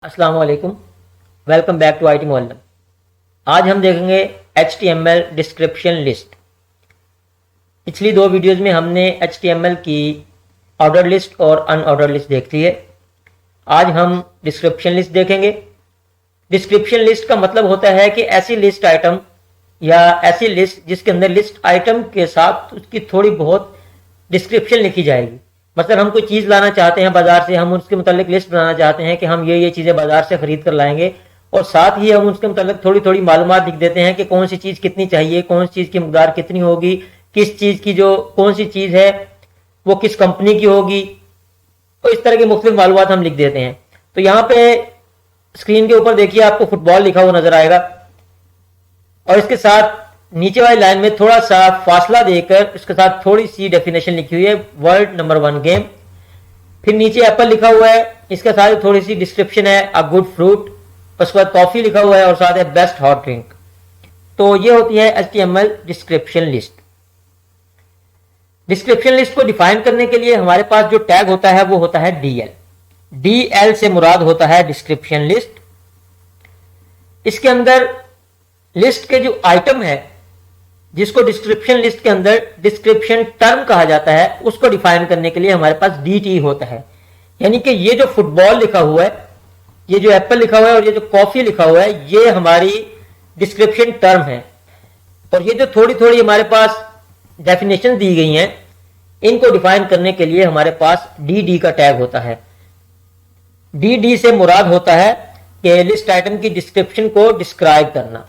अस्सलाम वालेकुम। Welcome back to IT मोहल्ला। आज हम देखेंगे HTML डिस्क्रिप्शन लिस्ट। पिछली दो वीडियोस में हमने HTML की ऑर्डर लिस्ट और अनऑर्डर लिस्ट देख ली है। आज हम डिस्क्रिप्शन लिस्ट देखेंगे। डिस्क्रिप्शन लिस्ट का मतलब होता है कि ऐसी लिस्ट आइटम या ऐसी लिस्ट जिसके अंदर लिस्ट आइटम के साथ उसकी थोड़ी बहुत डिस्क्रिप्शन लिखी जाएगी। मतलब हम कोई चीज़ लाना चाहते हैं बाजार से, हम उसके मुतालिक लिस्ट बनाना चाहते हैं कि हम ये चीज़ें बाजार से खरीद कर लाएंगे और साथ ही हम उसके मुतालिक थोड़ी थोड़ी मालूमात लिख देते हैं कि कौन सी चीज़ कितनी चाहिए, कौन सी चीज़ की मकदार कितनी होगी, किस चीज़ की जो कौन सी चीज़ है वो किस कंपनी की होगी, तो इस तरह की मुख्तलिफ मालूमात हम लिख देते हैं। तो यहाँ पे स्क्रीन के ऊपर देखिए आपको फुटबॉल लिखा हुआ नजर आएगा और इसके साथ नीचे वाली लाइन में थोड़ा सा फासला देकर इसके साथ थोड़ी सी डेफिनेशन लिखी हुई है, वर्ड नंबर 1 गेम। फिर नीचे एप्पल लिखा हुआ है, इसके साथ थोड़ी सी डिस्क्रिप्शन है, अ गुड फ्रूट। उसके बाद कॉफी लिखा हुआ है और साथ है बेस्ट हॉट ड्रिंक। तो ये होती है HTML description list. Description list को डिफाइन करने के लिए हमारे पास जो टैग होता है वो होता है DL। DL से मुराद होता है डिस्क्रिप्शन लिस्ट। इसके अंदर लिस्ट के जो आइटम है जिसको डिस्क्रिप्शन लिस्ट के अंदर डिस्क्रिप्शन टर्म कहा जाता है उसको डिफाइन करने के लिए हमारे पास DT होता है। यानी कि ये जो फुटबॉल लिखा हुआ है, ये जो एप्पल लिखा हुआ है और ये जो कॉफी लिखा हुआ है, ये हमारी डिस्क्रिप्शन टर्म है। और ये जो थोड़ी थोड़ी हमारे पास डेफिनेशन दी गई हैं, इनको डिफाइन करने के लिए हमारे पास DD का टैग होता है। DD से मुराद होता है कि लिस्ट आइटम की डिस्क्रिप्शन को डिस्क्राइब करना।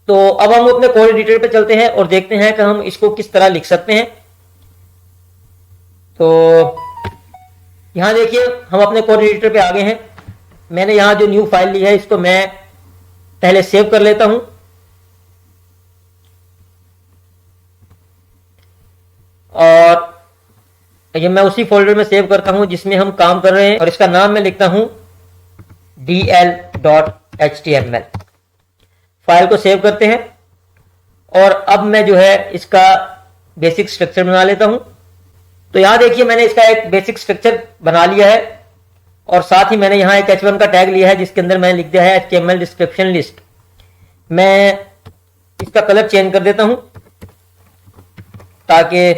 तो अब हम अपने कोड एडिटर पे चलते हैं और देखते हैं कि हम इसको किस तरह लिख सकते हैं। तो यहां देखिए हम अपने कोड एडिटर पे आ गए हैं। मैंने यहां जो न्यू फाइल ली है इसको मैं पहले सेव कर लेता हूं और ये मैं उसी फोल्डर में सेव करता हूं जिसमें हम काम कर रहे हैं और इसका नाम मैं लिखता हूं dl.html। फाइल को सेव करते हैं और अब मैं जो है इसका बेसिक स्ट्रक्चर बना लेता हूं। तो यहां देखिए मैंने इसका एक बेसिक स्ट्रक्चर बना लिया है और साथ ही मैंने यहां एक H1 का टैग लिया है जिसके अंदर मैंने लिख दिया है HTML डिस्क्रिप्शन लिस्ट। मैं इसका कलर चेंज कर देता हूं ताकि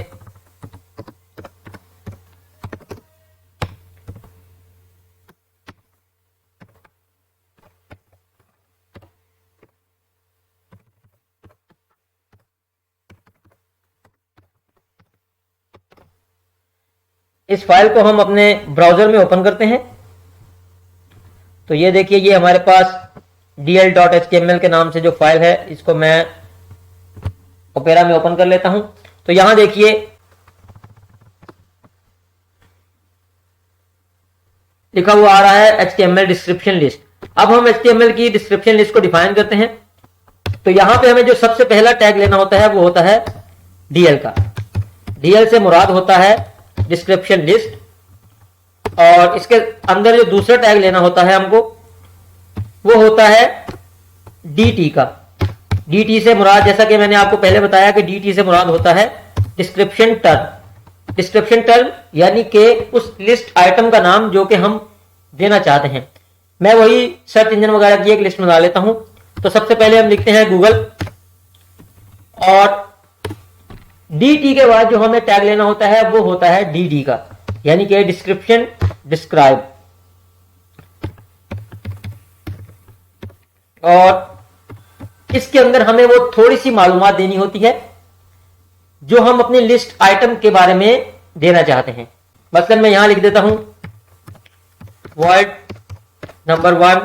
इस फाइल को हम अपने ब्राउजर में ओपन करते हैं। तो ये देखिए ये हमारे पास dl.html के नाम से जो फाइल है इसको मैं ओपेरा में ओपन कर लेता हूं। तो यहां देखिए लिखा हुआ आ रहा है HTML डिस्क्रिप्शन लिस्ट। अब हम HTML की डिस्क्रिप्शन लिस्ट को डिफाइन करते हैं। तो यहां पे हमें जो सबसे पहला टैग लेना होता है वो होता है DL का। DL से मुराद होता है डिस्क्रिप्शन लिस्ट और इसके अंदर जो दूसरा टैग लेना होता है हमको वो होता है DT का। DT से मुराद, जैसा कि मैंने आपको पहले बताया कि DT से मुराद होता है डिस्क्रिप्शन टर्म। डिस्क्रिप्शन टर्म यानी कि उस लिस्ट आइटम का नाम जो कि हम देना चाहते हैं। मैं वही सर्च इंजन वगैरह की एक लिस्ट बना लेता हूं। तो सबसे पहले हम लिखते हैं गूगल और DT के बाद जो हमें टैग लेना होता है वो होता है DD का, यानी कि डिस्क्रिप्शन डिस्क्राइब। और इसके अंदर हमें वो थोड़ी सी मालूमात देनी होती है जो हम अपनी लिस्ट आइटम के बारे में देना चाहते हैं। मतलब मैं यहां लिख देता हूं वर्ड नंबर 1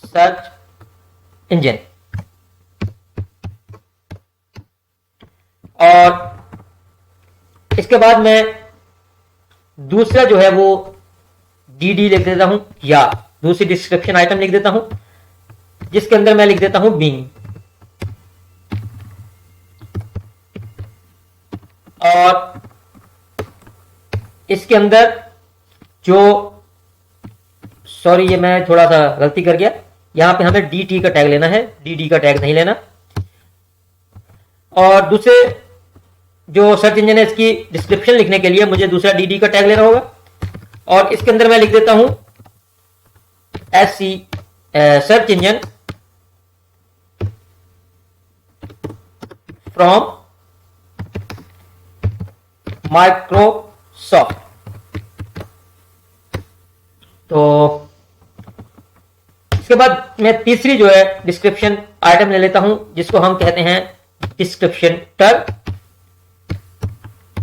सर्च इंजन और इसके बाद मैं दूसरा जो है वो DD लिख देता हूं या दूसरी डिस्क्रिप्शन आइटम लिख देता हूं जिसके अंदर मैं लिख देता हूं बिंग। और इसके अंदर जो सॉरी ये मैं थोड़ा सा गलती कर गया, यहां पे हमें DT का टैग लेना है, DD का टैग नहीं लेना। और दूसरे जो सर्च इंजन है इसकी डिस्क्रिप्शन लिखने के लिए मुझे दूसरा DD का टैग लेना होगा। और इसके अंदर मैं लिख देता हूं SC search engine from Microsoft. तो इसके बाद मैं तीसरी जो है डिस्क्रिप्शन आइटम ले लेता हूं, जिसको हम कहते हैं डिस्क्रिप्शन टैग,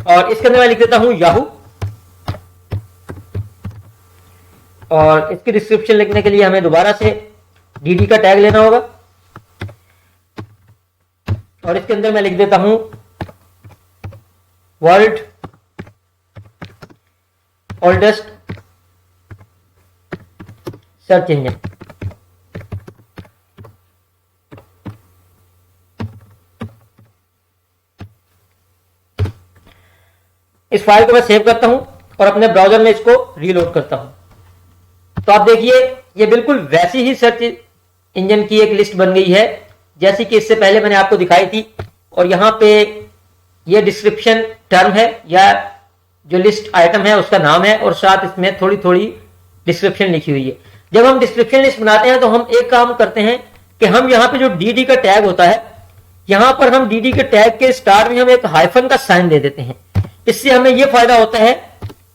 और इसके अंदर मैं लिख देता हूं याहू। और इसकी डिस्क्रिप्शन लिखने के लिए हमें दोबारा से डीडी का टैग लेना होगा, और इसके अंदर मैं लिख देता हूं वर्ल्ड ओल्डेस्ट सर्च इंजन। इस फाइल को मैं सेव करता हूं और अपने ब्राउजर में इसको रीलोड करता हूं। तो आप देखिए ये बिल्कुल वैसी ही सर्च इंजन की एक लिस्ट बन गई है जैसी कि इससे पहले मैंने आपको दिखाई थी। और यहां पे ये डिस्क्रिप्शन टर्म है या जो लिस्ट आइटम है उसका नाम है, और साथ इसमें थोड़ी थोड़ी डिस्क्रिप्शन लिखी हुई है। जब हम डिस्क्रिप्शन लिस्ट बनाते हैं तो हम एक काम करते हैं कि हम यहाँ पे जो डी का टैग होता है, यहां पर हम डी के टैग के स्टार में हम एक हाइफन का साइन दे देते हैं। इससे हमें यह फायदा होता है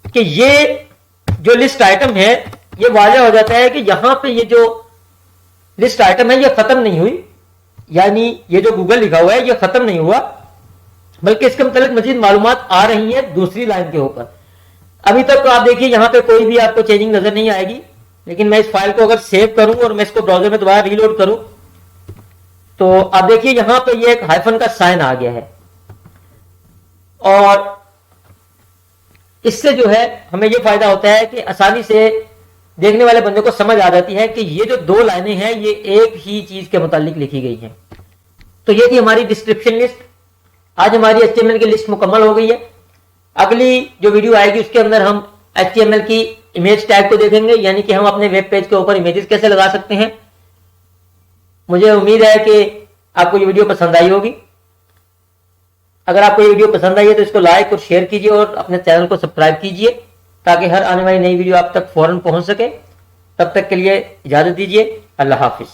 कि ये जो लिस्ट आइटम है ये वाज़ेह हो जाता है कि यहां पे ये जो लिस्ट आइटम है ये खत्म नहीं हुई, यानी ये जो गूगल लिखा हुआ है ये खत्म नहीं हुआ, बल्कि इसके मतलब मजीद मालूमात आ रही है दूसरी लाइन के ऊपर। अभी तक तो आप देखिए यहां पे कोई भी आपको चेंजिंग नजर नहीं आएगी, लेकिन मैं इस फाइल को अगर सेव करूं और मैं इसको ब्राउजर में दोबारा रीलोड करूं तो आप देखिए यहां पे ये एक हाइफन का साइन आ गया है। और इससे जो है हमें यह फायदा होता है कि आसानी से देखने वाले बंदे को समझ आ जाती है कि ये जो दो लाइनें हैं ये एक ही चीज के मुतालिक लिखी गई हैं। तो ये थी हमारी डिस्क्रिप्शन लिस्ट। आज हमारी HTML की लिस्ट मुकम्मल हो गई है। अगली जो वीडियो आएगी उसके अंदर हम HTML की इमेज टैग को देखेंगे, यानी कि हम अपने वेब पेज के ऊपर इमेजेस कैसे लगा सकते हैं। मुझे उम्मीद है कि आपको ये वीडियो पसंद आई होगी। अगर आपको ये वीडियो पसंद आई है तो इसको लाइक और शेयर कीजिए और अपने चैनल को सब्सक्राइब कीजिए ताकि हर आने वाली नई वीडियो आप तक फौरन पहुंच सके। तब तक के लिए इजाजत दीजिए। अल्लाह हाफिज।